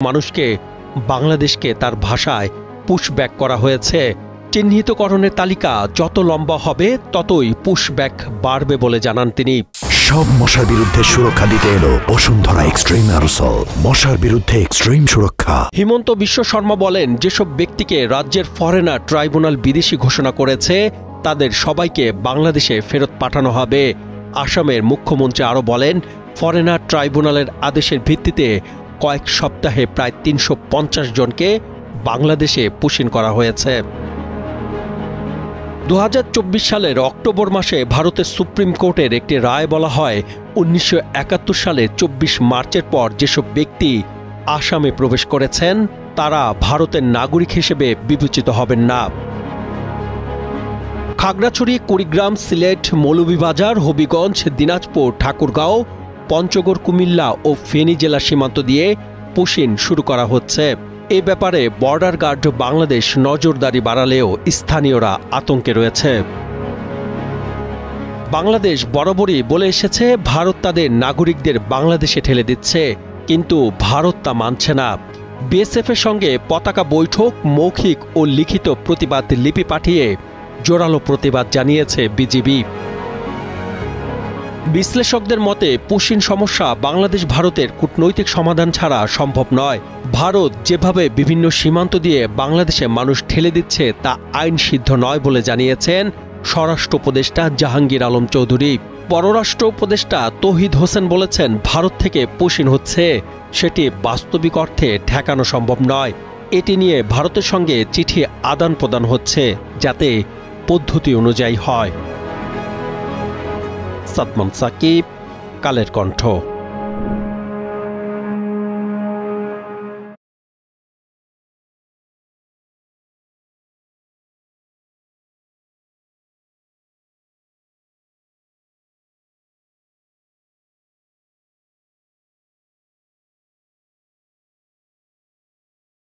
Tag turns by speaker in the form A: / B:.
A: মানুষকে বাংলাদেশকে তার ভাষায় পুশব্যাক করা হয়েছে। চিহ্নিতকরণের তালিকা যত লম্বা হবে ততই পুশব্যাক বাড়বে বলে জানান তিনি।
B: সব মশার বিরুদ্ধে সুরক্ষা দিতে এলো বসুন্ধরা এক্সট্রিম অ্যারোসল, মশার বিরুদ্ধে এক্সট্রিম সুরক্ষা।
A: হিমন্ত বিশ্ব শর্মা বলেন, যেসব ব্যক্তিকে রাজ্যের ফরেনার ট্রাইব্যুনাল বিদেশি ঘোষণা করেছে তাদের সবাইকে বাংলাদেশে ফেরত পাঠানো হবে। আসামের মুখ্যমন্ত্রী আরও বলেন, ফরেনার ট্রাইব্যুনালের আদেশের ভিত্তিতে কয়েক সপ্তাহে প্রায় ৩৫০ জনকে বাংলাদেশে পুশিন করা হয়েছে। ২০২৪ সালের অক্টোবর মাসে ভারতের সুপ্রিম কোর্টের একটি রায় বলা হয়, ১৯৭১ সালের ২৪ মার্চের পর যেসব ব্যক্তি আসামে প্রবেশ করেছেন তারা ভারতের নাগরিক হিসেবে বিবেচিত হবেন না। খাগড়াছড়ি, কুড়িগ্রাম, সিলেট, মৌলভীবাজার, হবিগঞ্জ, দিনাজপুর, ঠাকুরগাঁও, পঞ্চগড়, কুমিল্লা ও ফেনী জেলা সীমান্ত দিয়ে পুশিন শুরু করা হচ্ছে। এ ব্যাপারে বর্ডার গার্ড বাংলাদেশ নজরদারি বাড়ালেও স্থানীয়রা আতঙ্কে রয়েছে। বাংলাদেশ বরাবরই বলে এসেছে ভারত তাদের নাগরিকদের বাংলাদেশে ঠেলে দিচ্ছে, কিন্তু ভারত তা মানছে না। বিএসএফের সঙ্গে পতাকা বৈঠক, মৌখিক ও লিখিত প্রতিবাদ লিপি পাঠিয়ে জোরালো প্রতিবাদ জানিয়েছে বিজিবি। বিশ্লেষকদের মতে পুশিন সমস্যা বাংলাদেশ ভারতের কূটনৈতিক সমাধান ছাড়া সম্ভব নয়। ভারত যেভাবে বিভিন্ন সীমান্ত দিয়ে বাংলাদেশে মানুষ ঠেলে দিচ্ছে তা আইন সিদ্ধ নয় বলে জানিয়েছেন স্বরাষ্ট্র উপদেষ্টা জাহাঙ্গীর আলম চৌধুরী। পররাষ্ট্র উপদেষ্টা তৌহিদ হোসেন বলেছেন, ভারত থেকে পুশিন হচ্ছে সেটি বাস্তবিক অর্থে ঠেকানো সম্ভব নয়। এটি নিয়ে ভারতের সঙ্গে চিঠি আদান প্রদান হচ্ছে যাতে পদ্ধতি অনুযায়ী হয়। সাদমান সাকিব, কালের কণ্ঠ।